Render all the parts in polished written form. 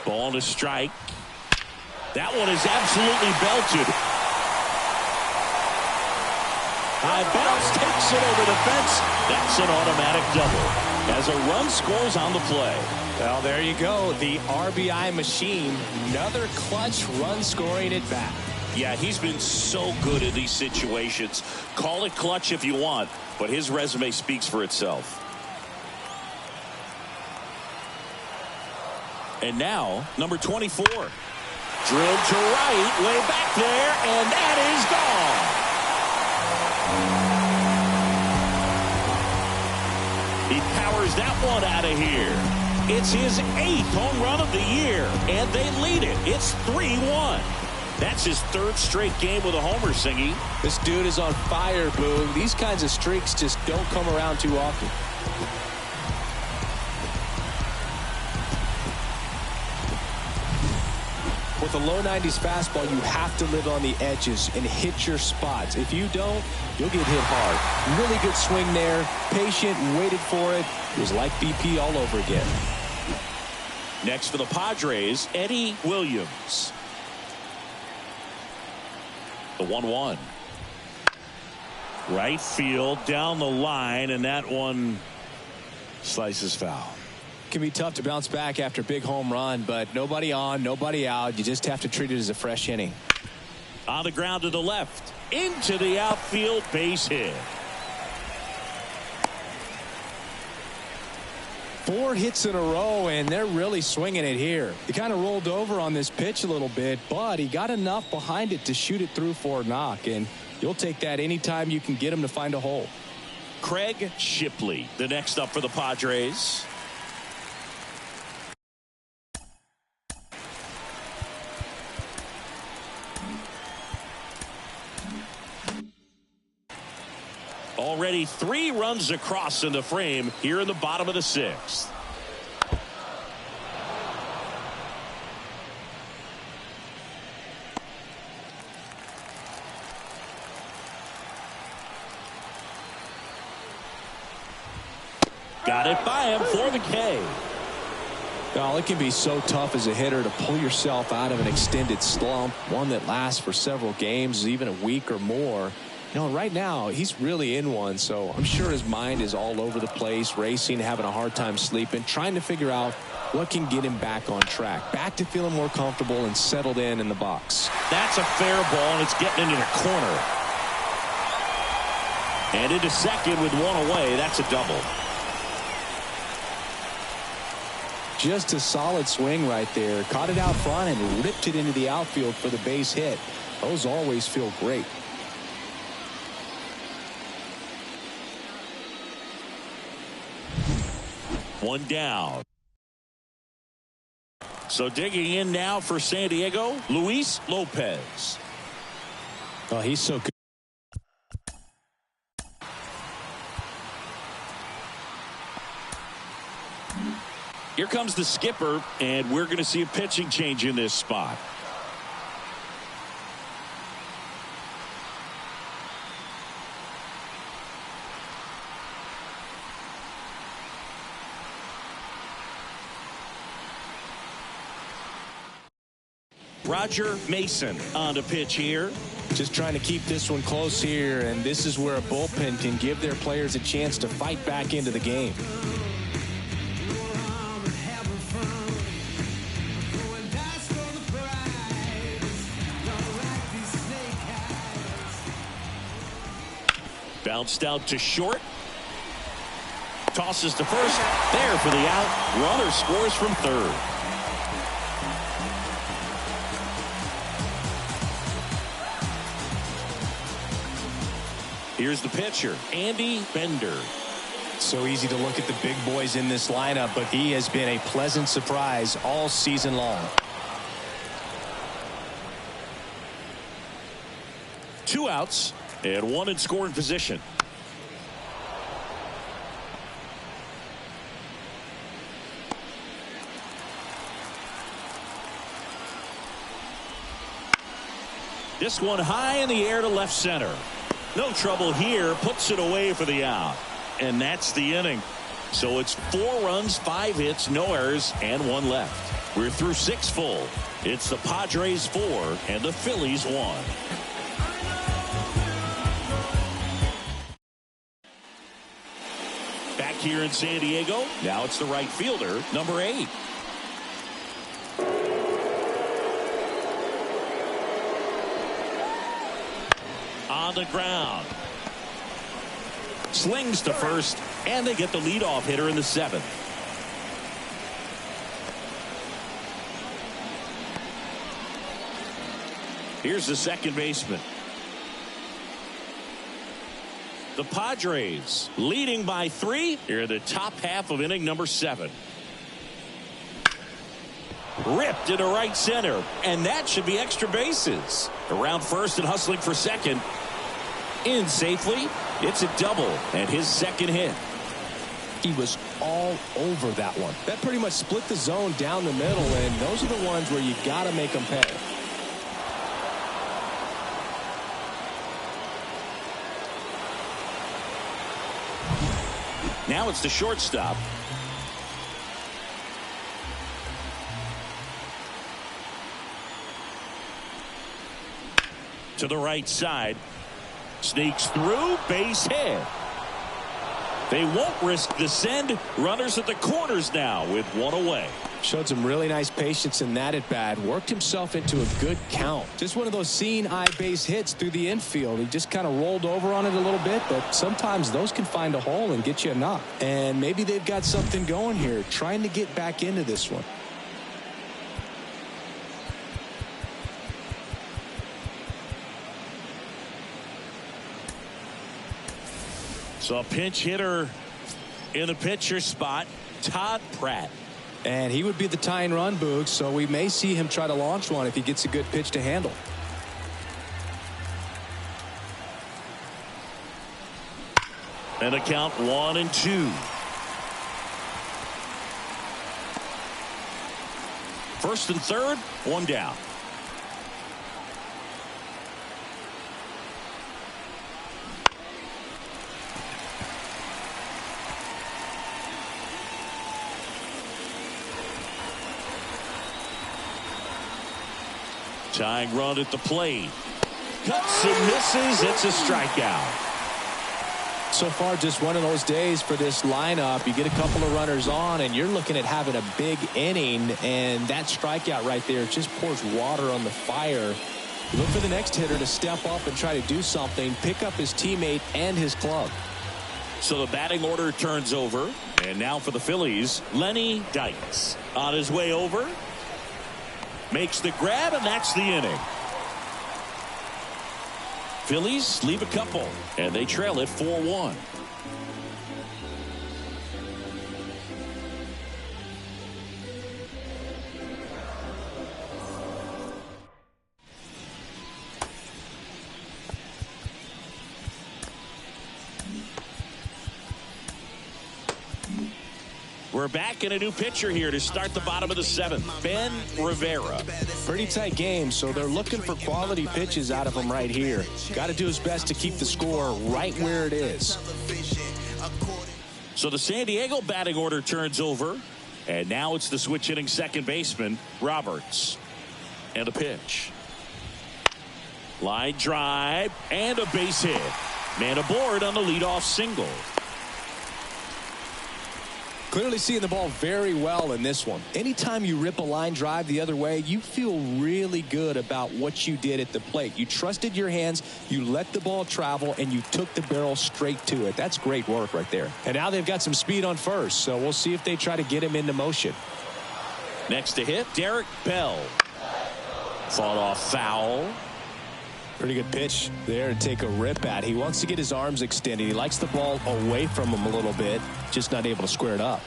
Ball to strike. That one is absolutely belted. High bounce, takes it over the fence. That's an automatic double as a run scores on the play. Well, there you go. The RBI machine. Another clutch run scoring at bat. Yeah, he's been so good in these situations. Call it clutch if you want, but his resume speaks for itself. And now, number 24. Drilled to right, way back there, and that is gone. He powers that one out of here. It's his 8th home run of the year, and they lead it. It's 3-1. That's his 3rd straight game with a homer, Singy. This dude is on fire, Boog. These kinds of streaks just don't come around too often. With a low 90s fastball, you have to live on the edges and hit your spots. If you don't, you'll get hit hard. Really good swing there. Patient, waited for it. It was like BP all over again. Next for the Padres, Eddie Williams. The 1-1. Right field, down the line, and that one slices foul. Can be tough to bounce back after a big home run, but nobody on, nobody out. You just have to treat it as a fresh inning. On the ground to the left, into the outfield, base hit. 4 hits in a row, and they're really swinging it here. He kind of rolled over on this pitch a little bit, but he got enough behind it to shoot it through for a knock, and you'll take that anytime you can get him to find a hole. Craig Shipley, the next up for the Padres. Already 3 runs across in the frame here in the bottom of the 6th. Got it by him for the K. Well, it can be so tough as a hitter to pull yourself out of an extended slump, one that lasts for several games, even a week or more. You know, right now, he's really in one, so I'm sure his mind is all over the place, racing, having a hard time sleeping, trying to figure out what can get him back on track, back to feeling more comfortable and settled in the box. That's a fair ball, and it's getting into the corner. And into second with 1 away. That's a double. Just a solid swing right there. Caught it out front and ripped it into the outfield for the base hit. Those always feel great. One down. So digging in now for San Diego, Luis Lopez. Oh, he's so good. Here comes the skipper, and we're going to see a pitching change in this spot. Roger Mason on the pitch here. Just trying to keep this one close here, and this is where a bullpen can give their players a chance to fight back into the game. Bounced out to short. Tosses to first. There for the out. Runner scores from third. Here's the pitcher, Andy Bender. So easy to look at the big boys in this lineup, but he has been a pleasant surprise all season long. 2 outs and 1 in scoring position. This one high in the air to left center. No trouble here. Puts it away for the out. And that's the inning. So it's 4 runs, 5 hits, no errors, and 1 left. We're through 6 full. It's the Padres 4 and the Phillies 1. Back here in San Diego, now it's the right fielder, number 8. On the ground. Slings to first, and they get the leadoff hitter in the 7th. Here's the second baseman. The Padres leading by 3 here in the top half of inning number 7. Ripped into right center, and that should be extra bases. Around first and hustling for second. In safely. It's a double and his second hit. He was all over that one. That pretty much split the zone down the middle, and those are the ones where you got to make them pay. Now it's the shortstop. To the right side. Sneaks through, base hit. They won't risk the send. Runners at the corners now with 1 away. Showed some really nice patience in that at bat. Worked himself into a good count. Just one of those seeing eye base hits through the infield. He just kind of rolled over on it a little bit, but sometimes those can find a hole and get you a knock. And maybe they've got something going here, trying to get back into this one. So a pinch hitter in the pitcher spot, Todd Pratt. And he would be the tying run, Boog, so we may see him try to launch one if he gets a good pitch to handle. And a count 1-2. First and third, 1 down. Tying run at the plate. Cuts and misses. It's a strikeout. So far, just one of those days for this lineup. You get a couple of runners on, and you're looking at having a big inning, and that strikeout right there just pours water on the fire. You look for the next hitter to step up and try to do something, pick up his teammate and his club. So the batting order turns over, and now for the Phillies, Lenny Dykes. On his way over. Makes the grab, and that's the inning. Phillies leave a couple, and they trail it 4-1. We're back in a new pitcher here to start the bottom of the 7th. Ben Rivera. Pretty tight game, so they're looking for quality pitches out of him right here. Got to do his best to keep the score right where it is. So the San Diego batting order turns over, and now it's the switch hitting second baseman, Roberts. And a pitch. Line drive, and a base hit. Man aboard on the leadoff single. Clearly seeing the ball very well in this one. Anytime you rip a line drive the other way, you feel really good about what you did at the plate. You trusted your hands, you let the ball travel, and you took the barrel straight to it. That's great work right there. And now they've got some speed on first, so we'll see if they try to get him into motion. Next to hit, Derek Bell. Fought off foul. Pretty good pitch there to take a rip at. He wants to get his arms extended. He likes the ball away from him a little bit, just not able to square it up.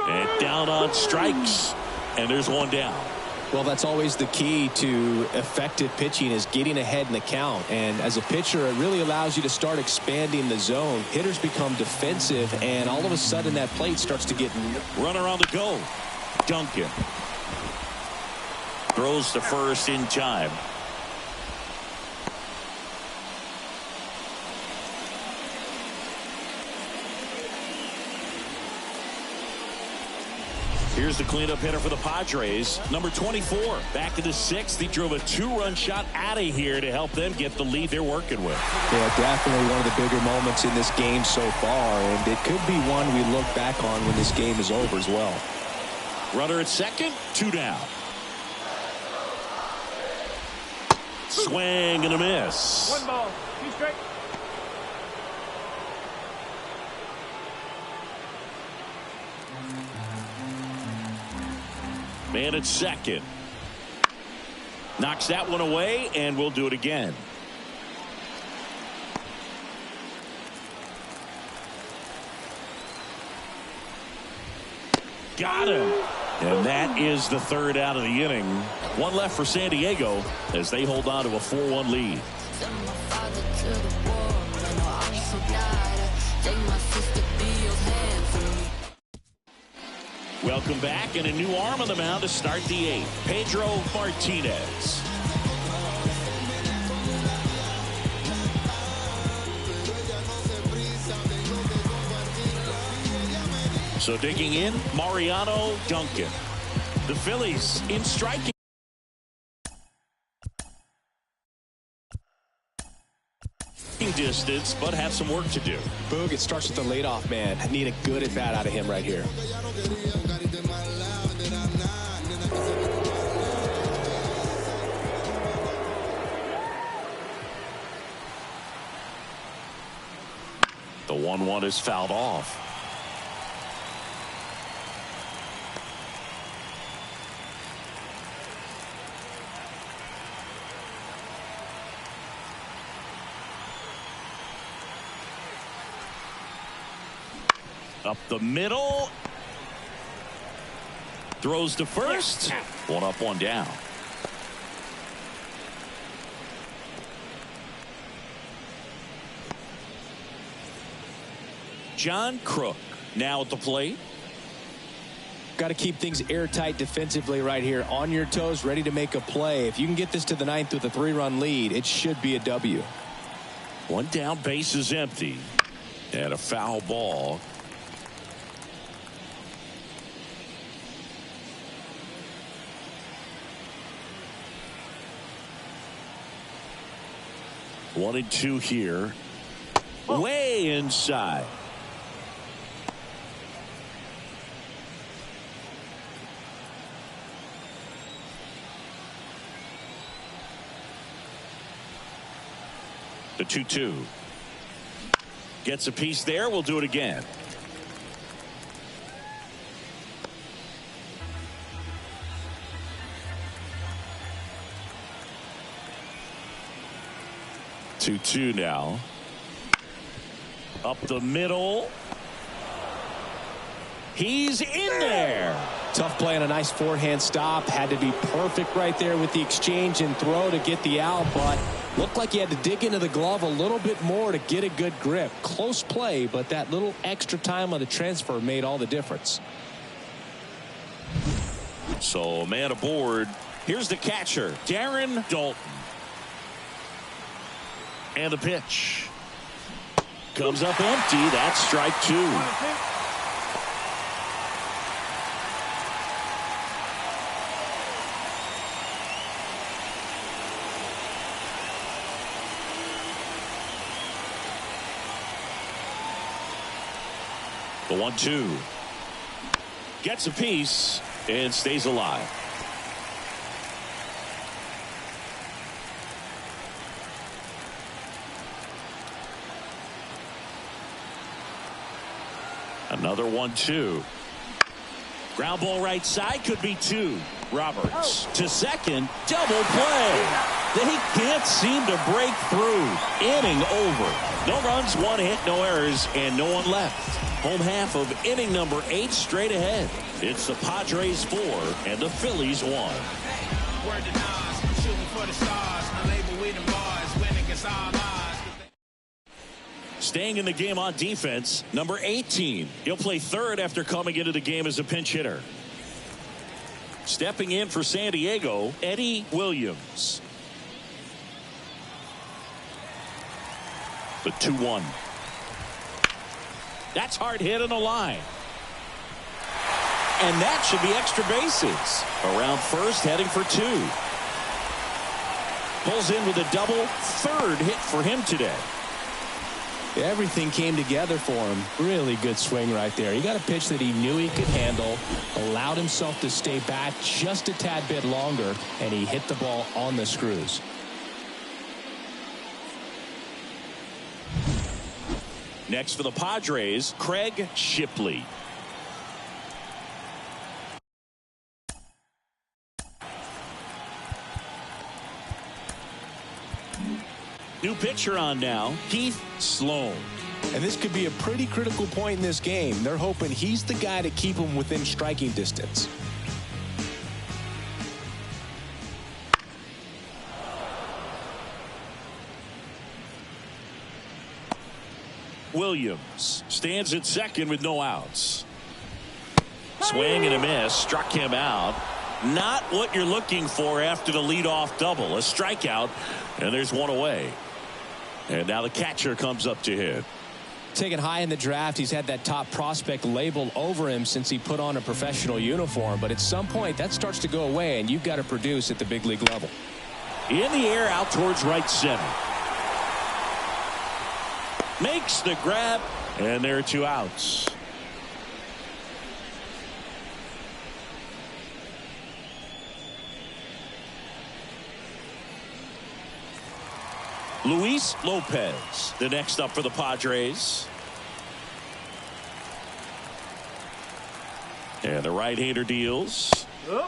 And down on strikes, and there's 1 down. Well, that's always the key to effective pitching, is getting ahead in the count. And as a pitcher, it really allows you to start expanding the zone. Hitters become defensive, and all of a sudden that plate starts to get... Runner on the go. Duncan. Throws to first in time. Here's the cleanup hitter for the Padres, number 24. Back in the sixth, he drove a 2-run shot out of here to help them get the lead they're working with. Yeah, definitely one of the bigger moments in this game so far, and it could be one we look back on when this game is over as well. Runner at second, 2 down. Swing and a miss. 1 ball, 2 strike. Man at second. Knocks that one away, and we'll do it again. Got him. And that is the 3rd out of the inning. 1 left for San Diego as they hold on to a 4-1 lead. Welcome back, and a new arm on the mound to start the 8th. Pedro Martinez. So digging in, Mariano Duncan. The Phillies in striking distance, but have some work to do. Boog, it starts with the leadoff man. I need a good at bat out of him right here. The 1-1 is fouled off. Up the middle. Throws to first. 1 up, 1 down. John Kruk now at the plate. Got to keep things airtight defensively right here. On your toes, ready to make a play. If you can get this to the 9th with a 3-run lead, it should be a W. 1 down, base is empty. And a foul ball. One and 2 here. Way inside. The 2-2. Gets a piece there. We'll do it again. Two now. Up the middle. He's in there. Tough play on a nice forehand stop. Had to be perfect right there with the exchange and throw to get the out, but looked like he had to dig into the glove a little bit more to get a good grip. Close play, but that little extra time on the transfer made all the difference. So a man aboard. Here's the catcher, Darren Daulton. And the pitch. Comes up empty. That's strike 2. The 1-2. Gets a piece and stays alive. Another 1-2. Ground ball right side, could be 2. Roberts to second, double play. They can't seem to break through. Inning over. No runs, 1 hit, no errors, and no one left. Home half of inning number 8 straight ahead. It's the Padres 4 and the Phillies 1. Word to Nas, I'm shooting for the stars. My label, we the Mars, winning against all odds. Staying in the game on defense, number 18. He'll play third after coming into the game as a pinch hitter. Stepping in for San Diego, Eddie Williams. The 2-1. That's hard hit on the line. and that should be extra bases. Around first, heading for 2. Pulls in with a double, 3rd hit for him today. Everything came together for him. Really good swing right there. He got a pitch that he knew he could handle, allowed himself to stay back just a tad bit longer, and he hit the ball on the screws. Next for the Padres, Craig Shipley. New pitcher on now, Keith Sloan. And this could be a pretty critical point in this game. They're hoping he's the guy to keep them within striking distance. Williams stands at second with no outs. Swing and a miss, struck him out. Not what you're looking for after the leadoff double. A strikeout, and there's one away. And now the catcher comes up to hit. Taken high in the draft, he's had that top prospect label over him since he put on a professional uniform. But at some point, that starts to go away, and you've got to produce at the big league level. In the air, out towards right center. Makes the grab, and there are 2 outs. Luis Lopez, the next up for the Padres. And the right-hander deals. A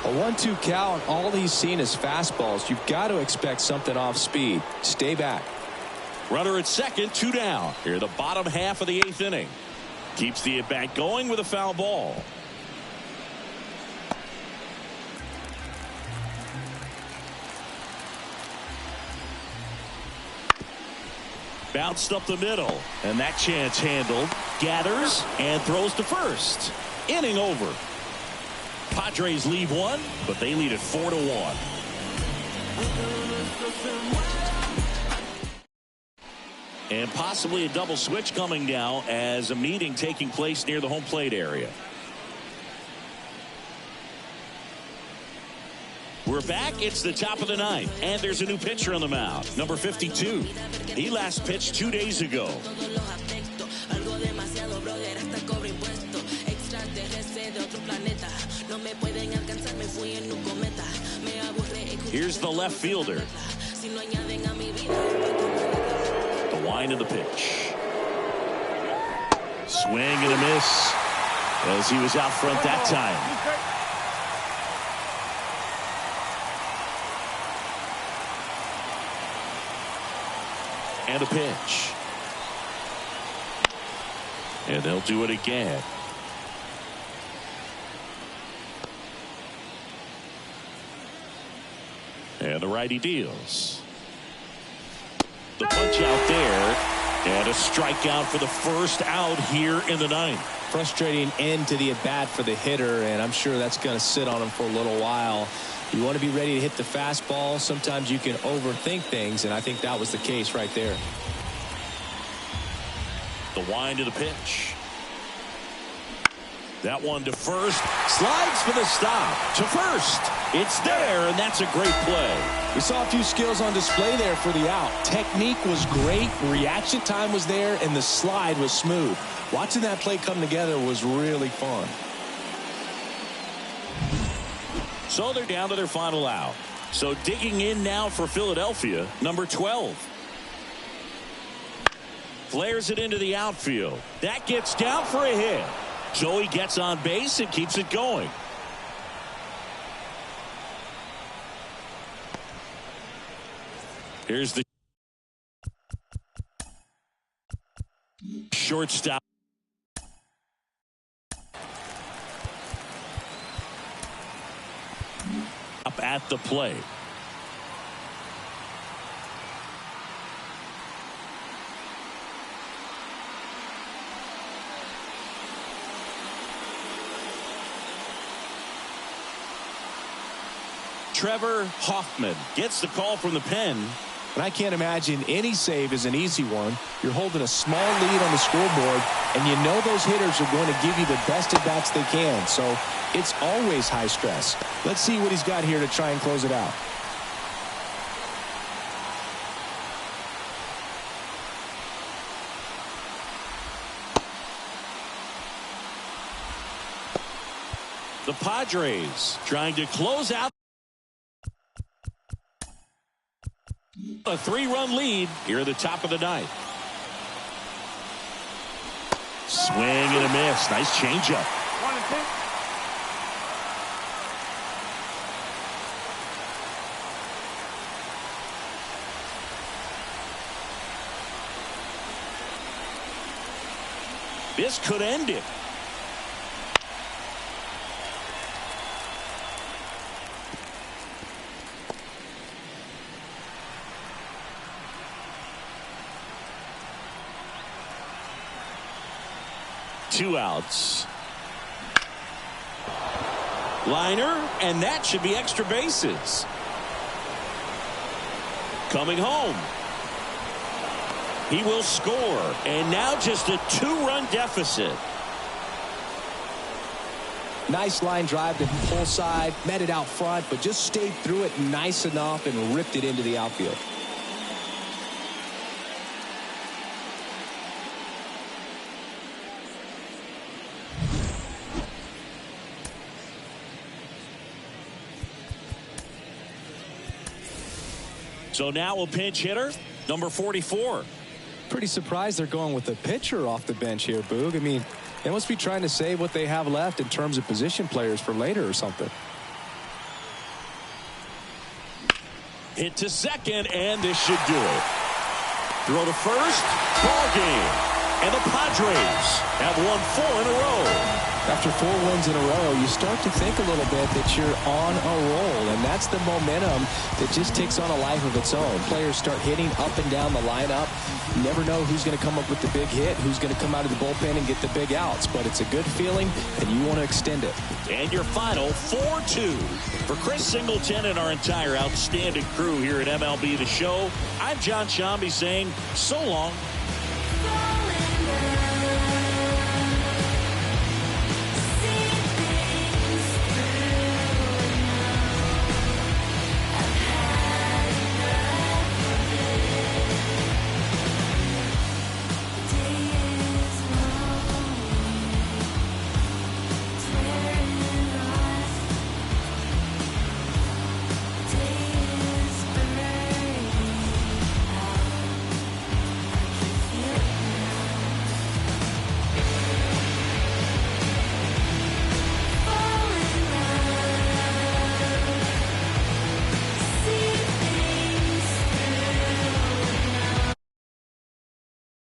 1-2 count, all he's seen is fastballs. You've got to expect something off speed. Stay back. Runner at second, 2 down. Here the bottom half of the 8th inning. Keeps the at-bat going with a foul ball. Bounced up the middle, and that chance handled. Gathers and throws to first. Inning over. Padres leave 1, but they lead it 4-1. And possibly a double switch coming now as a meeting taking place near the home plate area. We're back. It's the top of the 9th, and there's a new pitcher on the mound, number 52. He last pitched 2 days ago. Here's the left fielder. The wind of the pitch. Swing and a miss as he was out front that time. And a pitch. And they'll do it again. And the righty deals. The punch out there. And a strikeout for the first out here in the 9th. Frustrating end to the at-bat for the hitter, and I'm sure that's going to sit on him for a little while. You want to be ready to hit the fastball. Sometimes you can overthink things, and I think that was the case right there. The wind of the pitch. That one to first. Slides for the stop. To first. It's there, and that's a great play. We saw a few skills on display there for the out. Technique was great. Reaction time was there, and the slide was smooth. Watching that play come together was really fun. So they're down to their final out. So digging in now for Philadelphia, number 12. Flares it into the outfield. That gets down for a hit. So he gets on base and keeps it going. Here's the shortstop. Up at the plate. Trevor Hoffman gets the call from the pen. And I can't imagine any save is an easy one. You're holding a small lead on the scoreboard, and you know those hitters are going to give you the best at-bats they can. So it's always high stress. Let's see what he's got here to try and close it out. The Padres trying to close out a 3-run lead here at the top of the ninth. Swing and a miss. Nice changeup. 1-2. This could end it. Two outs. Liner, and that should be extra bases. Coming home. He will score, and now just a 2-run deficit. Nice line drive to pull side, met it out front, but just stayed through it nice enough and ripped it into the outfield. So now a pinch hitter, number 44. Pretty surprised they're going with a pitcher off the bench here, Boog. I mean, they must be trying to save what they have left in terms of position players for later or something. Hit to second, and this should do it. Throw to first, ball game. And the Padres have won 4 in a row. After 4 wins in a row, you start to think a little bit that you're on a roll, and that's the momentum that just takes on a life of its own. Players start hitting up and down the lineup. You never know who's going to come up with the big hit, who's going to come out of the bullpen and get the big outs, but it's a good feeling, and you want to extend it. And your final 4-2. For Chris Singleton and our entire outstanding crew here at MLB The Show, I'm John Shambi saying so long.